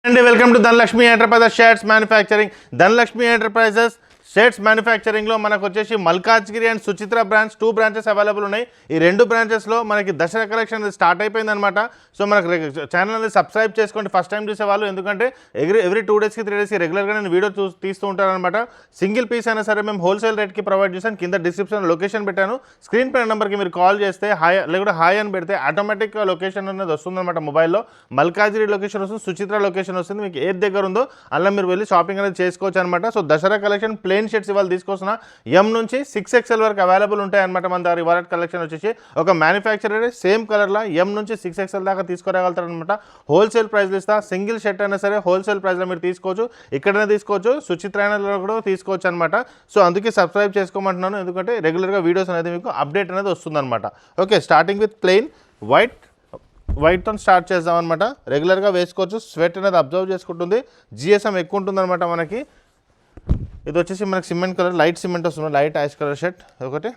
అండి welcome to Dhanalakshmi Enterprises shirts manufacturing. Dhanalakshmi Enterprises shirts మ్యానుఫ్యాక్చరింగ్లో మనకు వచ్చేసి Malkajgiri and Suchitra branch 2 branches available ఉన్నాయి. ఈ 2 బ్రాంచెస్లో మనకి దసరా కలెక్షన్ స్టార్ట్ అయిపోయిందనమాట. సో మనకు ఛానల్ని సబ్స్క్రైబ్ చేసుకోండి ఫస్ట్ టైం చూసేవాళ్ళు, ఎందుకంటే ఎవ్రీ 2 డేస్కి 3 డేస్కి రెగ్యులర్గా నేను వీడియో తీస్తూ ఉంటానన్నమాట. సింగిల్ పీస్ అయినా సరే మేము హోల్సేల్ రేట్కి ప్రొవైడ్ చేశాను. కింద డిస్క్రిప్షన్ లొకేషన్ పెట్టాను. స్క్రీన్ పైన నెంబర్కి మీరు కాల్ చేస్తే లేకపోతే హాయ్ అని పెడితే ఆటోమేటిక్గా లొకేషన్ అనేది వస్తుందన్నమాట. మొబైల్లో మల్కాజ్గిరి లొకేషన్ వస్తుంది, సుచిత్ర లొకేషన్ వస్తుంది. మీకు ఏది దగ్గర ఉందో అలా మీరు వెళ్ళి షాపింగ్ అనేది చేసుకోవచ్చు అనమాట. So Dasara collection plain shirts ఇవాళ తీసుకొస్తున్నా. ఎం నుంచి 6XL వరకు అవైలబుల్ ఉంటాయి అనమాట. మన దగ్గర ఇవాళ కలెక్షన్ వచ్చేసి ఒక మ్యానుఫ్యాక్చరర్ సేమ్ కలర్లో ఎం నుంచి 6XL దాకా తీసుకురాగలుగుతారు అనమాట. హోల్సేల్ ప్రైస్లు ఇస్తా. సింగిల్ షర్ట్ అయినా సరే హోల్సేల్ ప్రైస్లో మీరు తీసుకోవచ్చు, ఇక్కడనే తీసుకోవచ్చు, సుచిత్రాయణలో కూడా తీసుకోవచ్చు అనమాట. సో అందుకే సబ్స్క్రైబ్ చేసుకోమంటున్నాను, ఎందుకంటే రెగ్యులర్గా వీడియోస్ అనేది మీకు అప్డేట్ అనేది వస్తుందన్నమాట. ఓకే, స్టార్టింగ్ విత్ ప్లెయిన్ వైట్తో స్టార్ట్ చేద్దాం అనమాట. రెగ్యులర్గా వేసుకోవచ్చు. స్వెట్ అనేది అబ్జర్వ్ చేసుకుంటుంది, జిఎస్ఎం ఎక్కువ ఉంటుంది అనమాట. మనకి ఇది వచ్చేసి మనకి సిమెంట్ కలర్, లైట్ సిమెంట్ వస్తుంది, లైట్ యాష్ కలర్ షర్ట్ ఒకటి.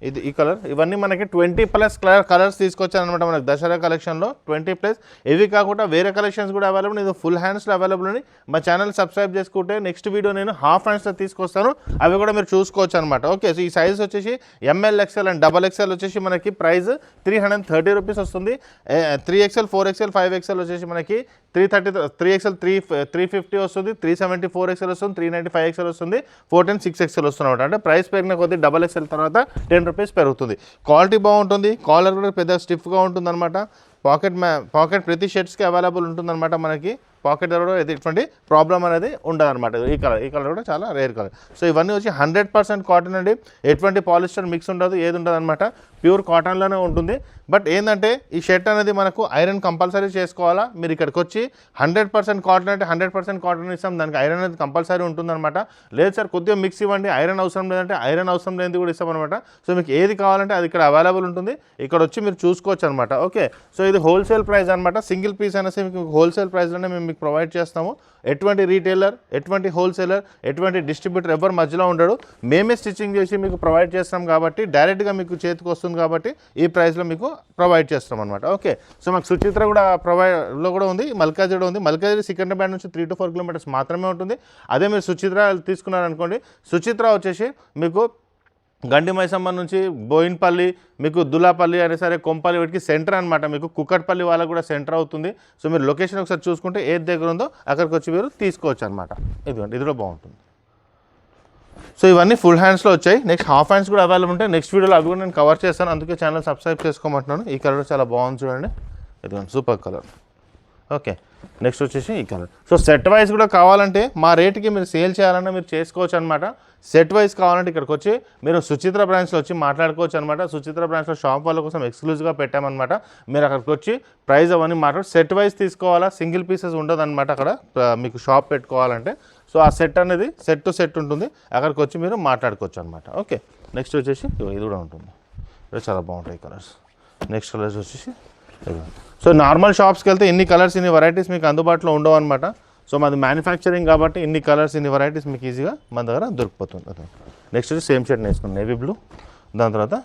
ఇది ఈ కలర్. ఇవన్నీ మనకి 20+ కలర్స్ తీసుకొచ్చారనమాట మనకి దసరా కలెక్షన్లో. 20+. ఇవి కాకుండా వేరే కలెక్షన్స్ కూడా అవైలబుల్. ఇది ఫుల్ హ్యాండ్స్లో అవైలబుల్ ఉంది. మా ఛానల్ సబ్స్క్రైబ్ చేసుకుంటే నెక్స్ట్ వీడియో నేను హాఫ్ హ్యాండ్స్లో తీసుకొస్తాను, అవి కూడా మీరు చూసుకోవచ్చు అనమాట. ఓకే, సో ఈ సైజ్ వచ్చేసి ML, XL అండ్ XXL వచ్చేసి మనకి ప్రైస్ 330 రూపీస్ వస్తుంది. 3XL, 4XL, 5XL వచ్చేసి మనకి 330, 3XL 350 వస్తుంది, 374XL వస్తుంది, 395XL వస్తుంది, 410, 6XL వస్తుంది అనమాట. అంటే ప్రైస్ పెరిగిన కొద్దీ XXL తర్వాత 10 రూపీస్ పెరుగుతుంది. క్వాలిటీ బాగుంటుంది, కాలర్ కూడా పెద్ద స్టిఫ్గా ఉంటుంది అనమాట. పాకెట్ ప్రతి షర్ట్స్కి అవైలబుల్ ఉంటుందన్నమాట. మనకి పాకెట్ కూడా ఎటువంటి ప్రాబ్లం అనేది ఉండదన్నమాట. ఈ కలర్ కూడా చాలా రేర్ కలర్. సో ఇవన్నీ వచ్చి 100% కాటన్ అండి. ఎటువంటి పాలిస్టర్ మిక్స్ ఉండదు, ఏది ఉండదు అనమాట. ప్యూర్ కాటన్లోనే ఉంటుంది. బట్ ఏంటంటే ఈ షర్ట్ అనేది మనకు ఐరన్ కంపల్సరీ చేసుకోవాలా. మీరు ఇక్కడికి వచ్చి 100% కాటన్ అంటే 100% కాటన్ ఇస్తాం, దానికి ఐరన్ అనేది కంపల్సరీ ఉంటుందన్నమాట. లేదు సార్ కొద్దిగా మిక్స్ ఇవ్వండి, ఐరన్ అవసరం లేదంటే ఐరన్ అవసరం లేనిది కూడా ఇస్తామన్నమాట. సో మీకు ఏది కావాలంటే అది ఇక్కడ అవైలబుల్ ఉంటుంది, ఇక్కడ వచ్చి మీరు చూసుకోవచ్చు అనమాట. ఓకే, సో ఇది హోల్సేల్ ప్రైస్ అనమాట. సింగిల్ పీస్ అయినా సరే మీకు హోల్సేల్ ప్రైస్లోనే మేము మీకు ప్రొవైడ్ చేస్తాము. ఎటువంటి రీటైలర్, ఎటువంటి హోల్సేలర్, ఎటువంటి డిస్ట్రిబ్యూటర్ ఎవరు మధ్యలో ఉండడు. మేమే స్టిచ్చింగ్ చేసి మీకు ప్రొవైడ్ చేస్తాం కాబట్టి డైరెక్ట్గా మీకు చేతికి వస్తుంది కాబట్టి ఈ ప్రైస్లో మీకు ప్రొవైడ్ చేస్తాం అనమాట. ఓకే, సో మాకు సుచిత్ర కూడా ప్రొవైడ్లో కూడా ఉంది, మల్కాజ్గిరి కూడా ఉంది. మల్కాజ్గిరి సికింద్రాబాద్ నుంచి 3 to 4 కిలోమీటర్స్ మాత్రమే ఉంటుంది. అదే మీరు సుచిత్ర తీసుకున్నారనుకోండి, సుచిత్ర వచ్చేసి మీకు గండి మైసమ్మ నుంచి బోయిన్పల్లి, మీకు దులాపల్లి అయినా సరే కొంపల్లి వీటికి సెంటర్ అనమాట. మీకు కుక్కట్పల్లి వాళ్ళకు కూడా సెంటర్ అవుతుంది. సో మీరు లొకేషన్ ఒకసారి చూసుకుంటే ఏది దగ్గర ఉందో అక్కడికి వచ్చి మీరు తీసుకోవచ్చు అనమాట. ఇదిగోండి, ఇది కూడా బాగుంటుంది. సో ఇవన్నీ ఫుల్ హ్యాండ్స్లో వచ్చాయి. నెక్స్ట్ హాఫ్ హ్యాండ్స్ కూడా అవైలబుల్ ఉంటాయి. నెక్స్ట్ వీడియోలో అవి కూడా నేను కవర్ చేస్తాను, అందుకే ఛానల్ సబ్స్క్రైబ్ చేసుకోమంటున్నాను. ఈ కలర్ చాలా బాగుంది చూడండి, ఇదిగోండి సూపర్ కలర్. ఓకే, నెక్స్ట్ వచ్చేసి ఈ కలర్. సో సెట్ వైజ్ కూడా కావాలంటే మా రేట్కి మీరు సేల్ చేయాలన్నా మీరు చేసుకోవచ్చు అనమాట. సెట్ వైజ్ కావాలంటే ఇక్కడికి వచ్చి మీరు సుచిత్ర బ్రాంచ్లో వచ్చి మాట్లాడుకోవచ్చు అనమాట. సుచిత్ర బ్రాంచ్లో షాప్ వాళ్ళ కోసం ఎక్స్క్లూజివ్గా పెట్టామన్నమాట. మీరు అక్కడికి వచ్చి ప్రైస్ అవన్నీ మాట్లాడి సెట్ వైజ్ తీసుకోవాలా, సింగిల్ పీసెస్ ఉండదన్నమాట అక్కడ మీకు షాప్ పెట్టుకోవాలంటే. సో ఆ సెట్ అనేది సెట్ టు సెట్ ఉంటుంది, అక్కడికి వచ్చి మీరు మాట్లాడుకోవచ్చు అనమాట. ఓకే, నెక్స్ట్ వచ్చేసి ఇది కూడా ఉంటుంది, ఇది చాలా బాగుంటాయి కలర్స్. నెక్స్ట్ కలర్స్ వచ్చేసి సో నార్మల్ షాప్స్కి వెళ్తే ఇన్ని కలర్స్, ఇన్ని వెరైటీస్ మీకు అందుబాటులో ఉండవు అనమాట. సో మాది మ్యానుఫ్యాక్చరింగ్ కాబట్టి ఇన్ని కలర్స్, ఇన్ని వెరైటీస్ మీకు ఈజీగా మన దగ్గర దొరికిపోతుంది. నెక్స్ట్ వచ్చి సేమ్ షర్ట్ వేసుకున్నాం, నేవీ బ్లూ, దాని తర్వాత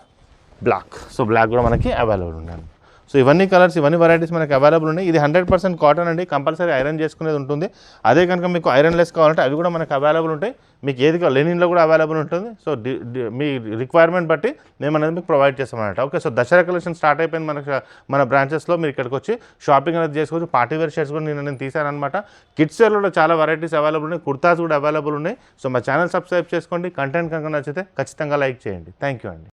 బ్లాక్. సో బ్లాక్ కూడా మనకి అవైలబుల్ ఉన్నాయి. సో ఇవన్నీ కలర్స్, ఇవన్నీ వెరైటీస్ మనకి అవైలబుల్ ఉన్నాయి. ఇది 100% కాటన్ అండి, కంపల్సరీ ఐరన్ చేసుకునేది ఉంటుంది. అదే కనుక మీకు ఐరన్ లెస్ కావాలంటే అవి కూడా మనకు అవైలబుల్ ఉంటాయి. మీకు ఏది లెనిన్లో కూడా అవైలబుల్ ఉంటుంది. సో మీ రిక్వైర్మెంట్ బట్టి మేము అనేది మీకు ప్రొవైడ్ చేస్తామన్నమాట. Okay, so Dasara collection start అయిపోయింది మన బ్రాంచెస్లో. మీరు ఇక్కడికి వచ్చి షాపింగ్ అనేది చేసుకోవచ్చు. పార్టీ వేర్ షర్ట్స్ కూడా నేను తీసానమాట. కిడ్స్ వేర్లో కూడా చాలా వెరైటీస్ అవైలబుల్ ఉన్నాయి, కుర్తాస్ కూడా అవైలబుల్ ఉన్నాయి. సో మా ఛానల్ సబ్స్క్రైబ్ చేసుకోండి. కంటెంట్ కనుక నచ్చితే ఖచ్చితంగా లైక్ చేయండి. థ్యాంక్ యూ అండి.